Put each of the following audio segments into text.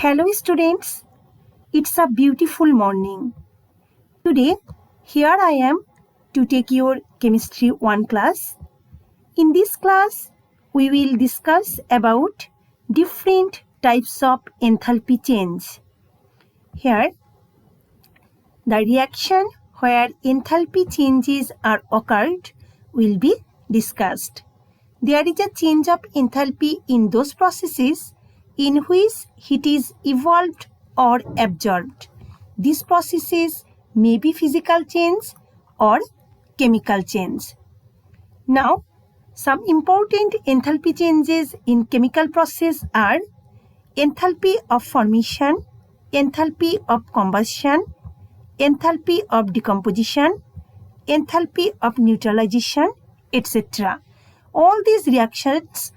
Hello students, it's a beautiful morning. Today, here I am to take your Chemistry 1 class. In this class, we will discuss about different types of enthalpy change. Here, the reaction where enthalpy changes are occurred will be discussed. There is a change of enthalpy in those processes in which heat is evolved or absorbed. These processes may be physical change or chemical change. Now, some important enthalpy changes in chemical process are enthalpy of formation, enthalpy of combustion, enthalpy of decomposition, enthalpy of neutralization, etc. All these reactions,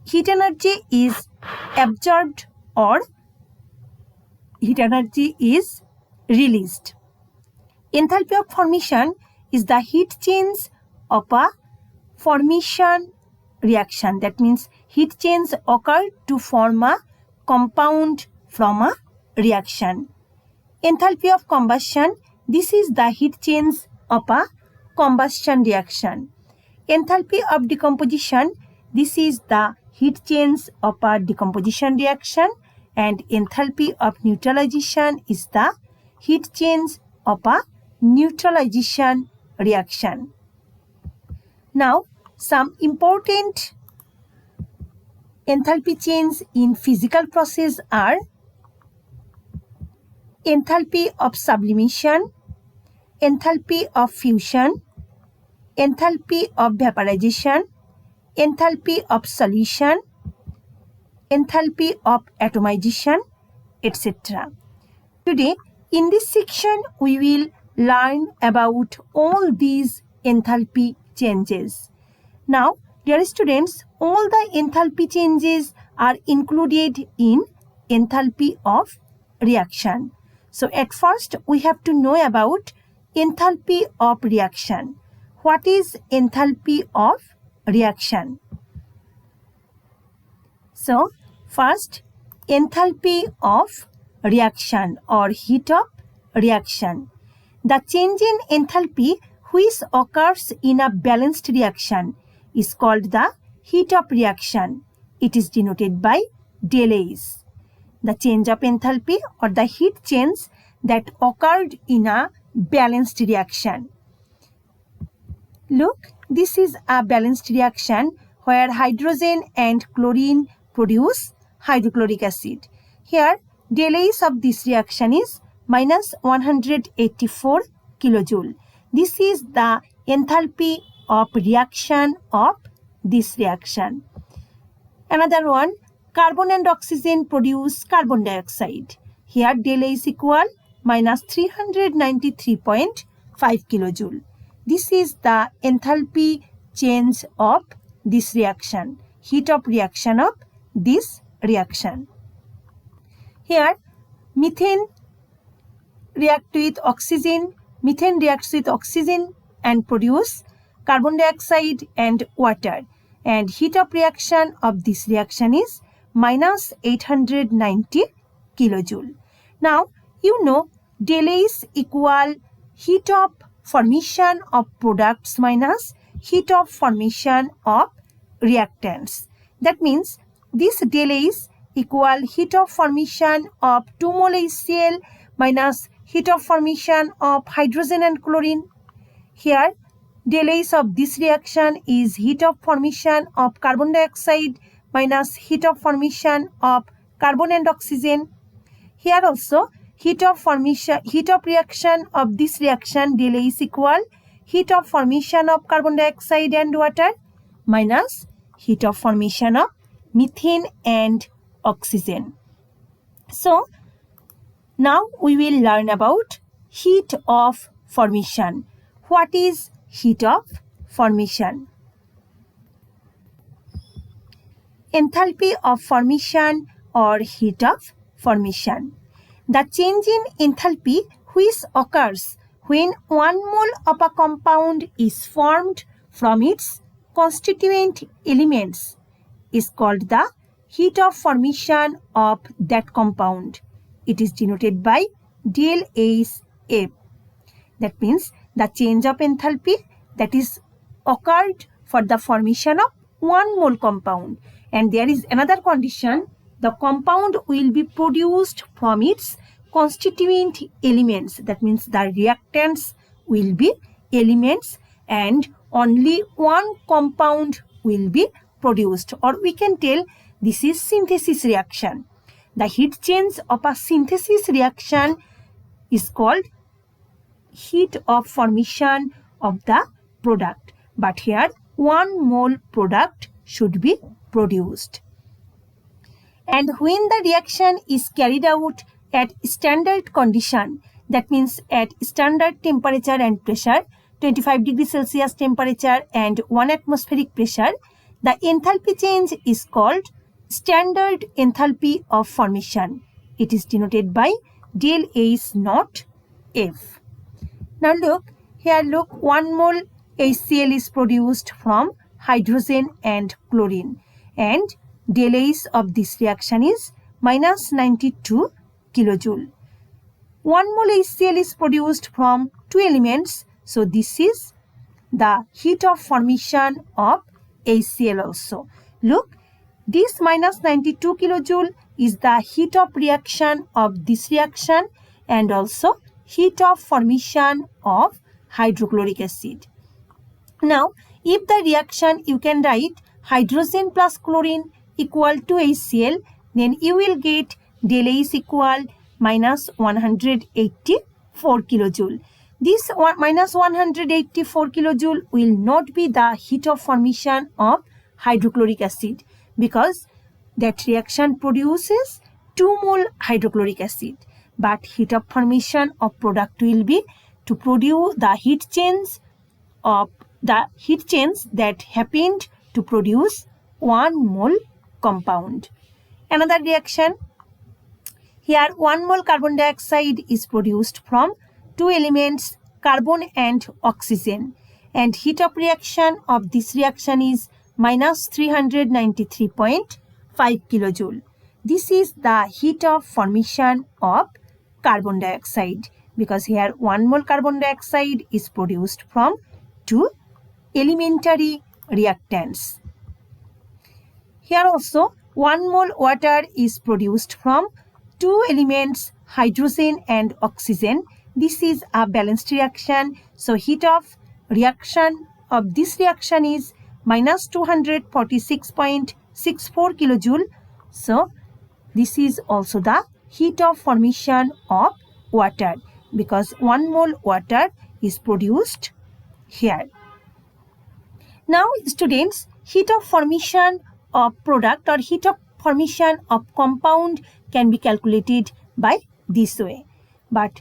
heat energy is absorbed or heat energy is released. Enthalpy of formation is the heat change of a formation reaction. That means heat change occurs to form a compound from a reaction. Enthalpy of combustion, this is the heat change of a combustion reaction. Enthalpy of decomposition, this is the heat change of a decomposition reaction, and enthalpy of neutralization is the heat change of a neutralization reaction. Now, some important enthalpy change in physical process are enthalpy of sublimation, enthalpy of fusion, enthalpy of vaporization, enthalpy of solution, enthalpy of atomization, etc. Today, in this section, we will learn about all these enthalpy changes. Now, dear students, all the enthalpy changes are included in enthalpy of reaction. So, at first, we have to know about enthalpy of reaction. What is enthalpy of reaction? So, first, enthalpy of reaction or heat of reaction. The change in enthalpy which occurs in a balanced reaction is called the heat of reaction. It is denoted by del H. The change of enthalpy or the heat change that occurred in a balanced reaction. Look, this is a balanced reaction where hydrogen and chlorine produce hydrochloric acid. Here, del H of this reaction is minus 184 kilojoule. This is the enthalpy of reaction of this reaction. Another one, carbon and oxygen produce carbon dioxide. Here, del H equal minus 393.5 kilojoule. This is the enthalpy change of this reaction, heat of reaction of this reaction. Here, methane reacts with oxygen and produce carbon dioxide and water. And heat of reaction of this reaction is minus 890 kilojoule. Now, you know del H equal heat of formation of products minus heat of formation of reactants. That means this del H equal heat of formation of 2 mole HCl minus heat of formation of hydrogen and chlorine. Here, del H of this reaction is heat of formation of carbon dioxide minus heat of formation of carbon and oxygen. Here also, heat of reaction of this reaction del H equal heat of formation of carbon dioxide and water minus heat of formation of methane and oxygen. So, now we will learn about heat of formation. What is heat of formation? Enthalpy of formation or heat of formation. The change in enthalpy which occurs when 1 mole of a compound is formed from its constituent elements is called the heat of formation of that compound. It is denoted by del HF. That means the change of enthalpy that is occurred for the formation of 1 mole compound. And there is another condition, the compound will be produced from its constituent elements. That means the reactants will be elements and only one compound will be produced, or we can tell this is synthesis reaction. The heat change of a synthesis reaction is called heat of formation of the product, but here 1 mole product should be produced. And when the reaction is carried out at standard condition, that means at standard temperature and pressure, 25 degrees Celsius temperature and 1 atmospheric pressure, the enthalpy change is called standard enthalpy of formation. It is denoted by del H naught F. Now look, 1 mole HCl is produced from hydrogen and chlorine, and del H of this reaction is minus 92 kilojoule. 1 mole HCl is produced from 2 elements, so this is the heat of formation of HCl also. Look, this minus 92 kilojoule is the heat of reaction of this reaction and also heat of formation of hydrochloric acid. Now, if the reaction you can write hydrogen plus chlorine equal to HCl, then you will get del H equal minus 184 kilojoule. This minus 184 kilojoule will not be the heat of formation of hydrochloric acid, because that reaction produces 2 mole hydrochloric acid. But heat of formation of product will be to produce the heat change that happened to produce 1 mole compound. Another reaction, here 1 mole carbon dioxide is produced from 2 elements, carbon and oxygen, and heat of reaction of this reaction is minus 393.5 kilojoule. This is the heat of formation of carbon dioxide, because here 1 mole carbon dioxide is produced from 2 elementary reactants. Here also 1 mole water is produced from 2 elements, hydrogen and oxygen. This is a balanced reaction, so heat of reaction of this reaction is minus 246.64 kilojoule. So this is also the heat of formation of water, because 1 mole water is produced here. Now students, heat of formation of product or heat of formation of compound can be calculated by this way. But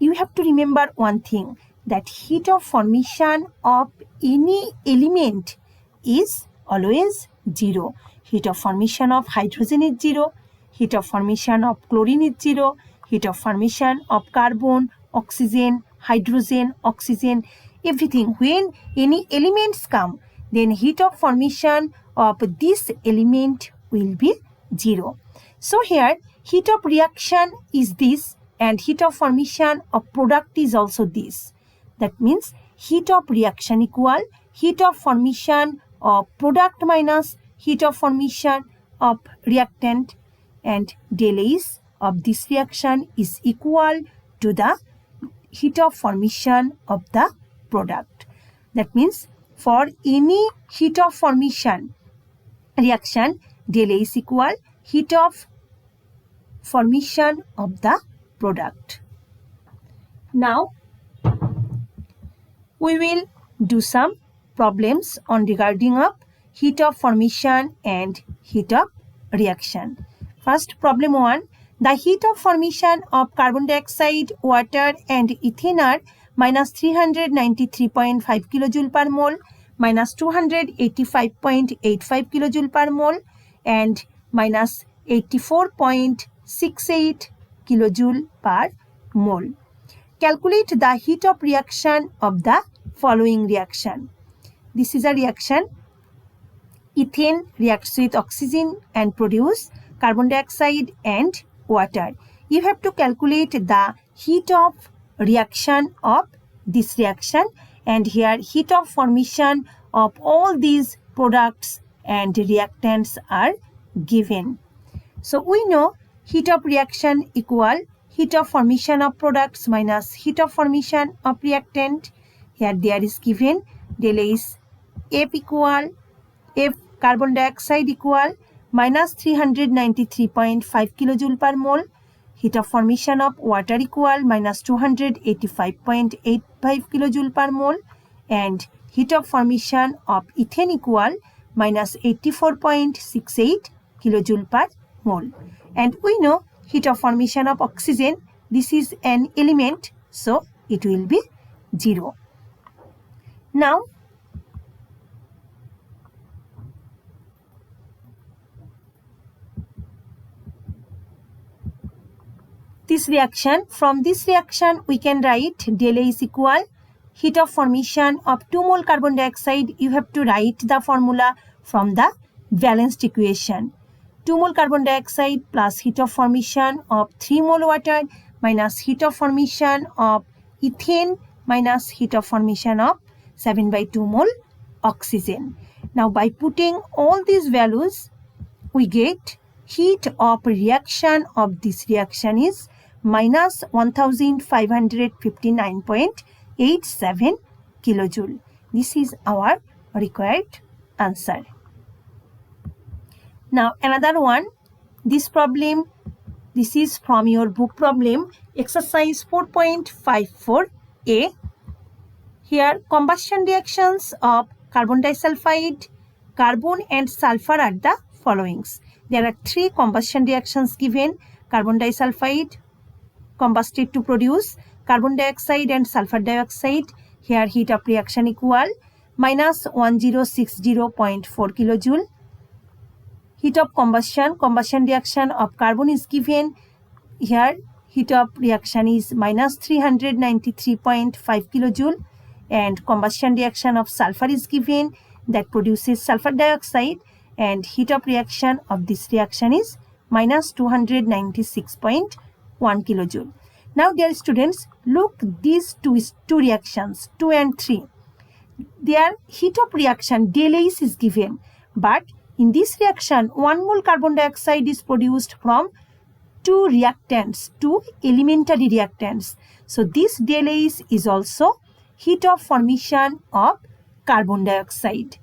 you have to remember one thing, that heat of formation of any element is always 0. Heat of formation of hydrogen is 0. Heat of formation of chlorine is 0. Heat of formation of carbon, oxygen, hydrogen, oxygen, everything. When any elements come, then heat of formation of this element will be 0. So here heat of reaction is this and heat of formation of product is also this. That means heat of reaction equal heat of formation of product minus heat of formation of reactant, and del H of this reaction is equal to the heat of formation of the product. That means for any heat of formation reaction, del H equal heat of formation of the product. Now we will do some problems on regarding of heat of formation and heat of reaction. First, problem 1. The heat of formation of carbon dioxide, water and ethane are minus 393.5 kilojoule per mole, minus 285.85 kilojoule per mole and minus 84.68 kilojoule per mole. Calculate the heat of reaction of the following reaction. This is a reaction ethane reacts with oxygen and produce carbon dioxide and water. You have to calculate the heat of reaction of this reaction, and here heat of formation of all these products and reactants are given. So we know heat of reaction equal heat of formation of products minus heat of formation of reactant. Here there is given del A is F equal F carbon dioxide equal minus 393.5 kilojoule per mole. Heat of formation of water equal minus 285.85 kilojoule per mole, and heat of formation of ethane equal minus 84.68 kilojoule per mole. And we know heat of formation of oxygen, this is an element, so it will be 0. Now from this reaction we can write del A is equal heat of formation of 2 mole carbon dioxide. You have to write the formula from the balanced equation. 2 mole carbon dioxide plus heat of formation of 3 mole water minus heat of formation of ethane minus heat of formation of 7/2 mole oxygen. Now by putting all these values, we get heat of reaction of this reaction is minus 1559.87 kilojoule. This is our required answer. Now another one, this problem, this is from your book problem, exercise 4.54a. Here combustion reactions of carbon disulfide, carbon and sulfur are the followings. There are 3 combustion reactions given. Carbon disulfide combusted to produce carbon dioxide and sulfur dioxide. Here heat of reaction equal minus 1060.4 kilojoule. Heat of combustion reaction of carbon is given. Here heat of reaction is minus 393.5 kilojoule, and combustion reaction of sulfur is given, that produces sulfur dioxide, and heat of reaction of this reaction is minus 296.1 kilojoule. Now dear students, look these two reactions 2 and 3. Their heat of reaction del A is given, but in this reaction 1 mole carbon dioxide is produced from 2 reactants, 2 elementary reactants. So this del A is also heat of formation of carbon dioxide.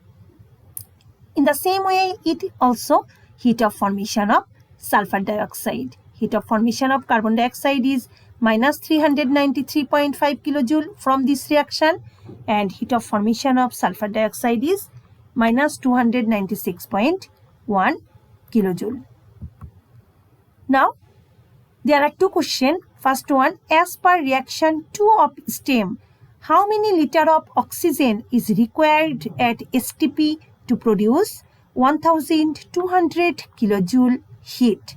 In the same way, it also heat of formation of sulfur dioxide. Heat of formation of carbon dioxide is minus 393.5 kilojoule from this reaction, and heat of formation of sulfur dioxide is minus 296.1 kilojoule. Now, there are 2 questions. First one, as per reaction 2 of STEM, how many liter of oxygen is required at STP to produce 1200 kilojoule heat?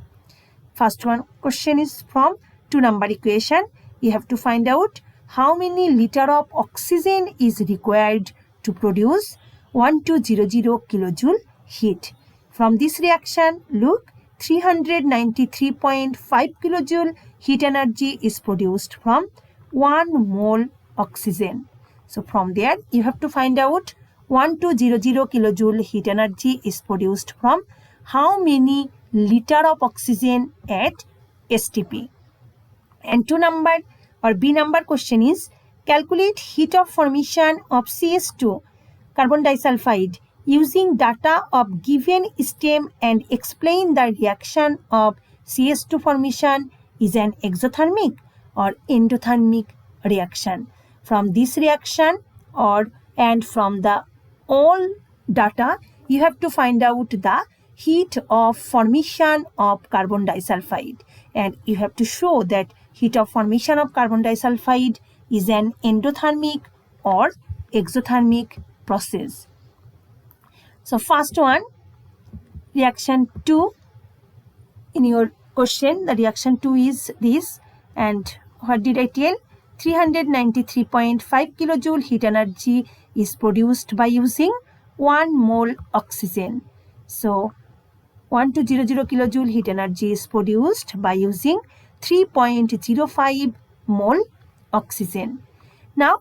First one question is from 2 number equation. You have to find out how many liter of oxygen is required to produce 1200 kilojoule heat. From this reaction, look, 393.5 kilojoule heat energy is produced from 1 mole oxygen. So from there, you have to find out 1200 kilojoule heat energy is produced from how many liter of oxygen at STP. And 2 number or B number question is, calculate heat of formation of CS2 carbon disulfide using data of given STEM and explain the reaction of CS2 formation is an exothermic or endothermic reaction. From this reaction and from the all data, you have to find out the heat of formation of carbon disulfide, and you have to show that heat of formation of carbon disulfide is an endothermic or exothermic process. So first one, reaction 2. In your question, the reaction 2 is this, and what did I tell? 393.5 kilojoule heat energy is produced by using 1 mole oxygen. So 1200 kilojoule heat energy is produced by using 3.05 mole oxygen. Now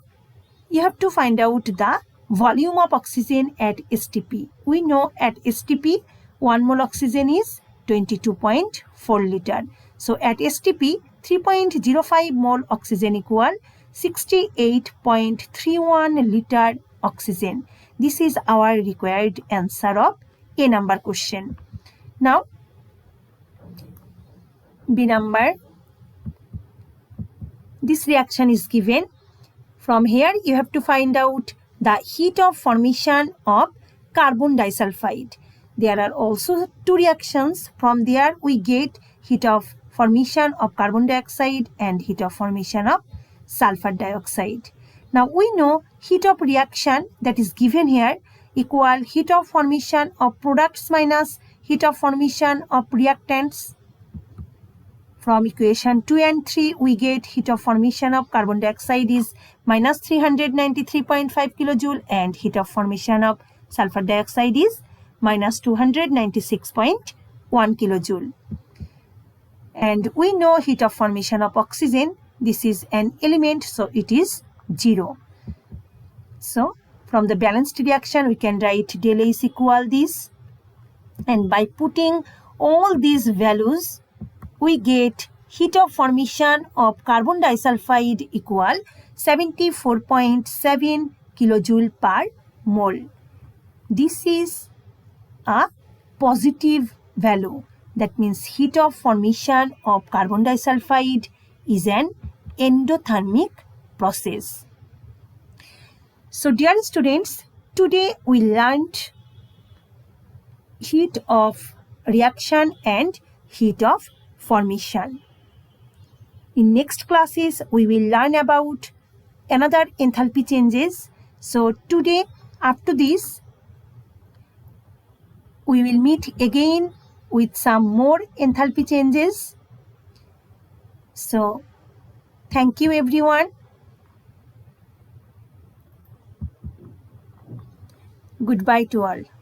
you have to find out the volume of oxygen at STP. We know at STP 1 mole oxygen is 22.4 liter. So at STP 3.05 mole oxygen equal 68.31 liter oxygen. This is our required answer of A number question. Now B number, this reaction is given. From here you have to find out the heat of formation of carbon disulfide. There are also two reactions. From there we get heat of formation of carbon dioxide and heat of formation of sulfur dioxide. Now we know heat of reaction that is given here equal heat of formation of products minus heat of formation of reactants. From equation 2 and 3, we get heat of formation of carbon dioxide is minus 393.5 kilojoule and heat of formation of sulfur dioxide is minus 296.1 kilojoule. And we know heat of formation of oxygen, this is an element, so it is 0. So from the balanced reaction, we can write del A is equal this. And by putting all these values, we get heat of formation of carbon disulfide equal 74.7 kilojoule per mole. This is a positive value. That means heat of formation of carbon disulfide is an endothermic process. So dear students, today we learned heat of reaction and heat of formation. In next classes, we will learn about another enthalpy changes. So today, after this, we will meet again with some more enthalpy changes. So thank you everyone. Goodbye to all.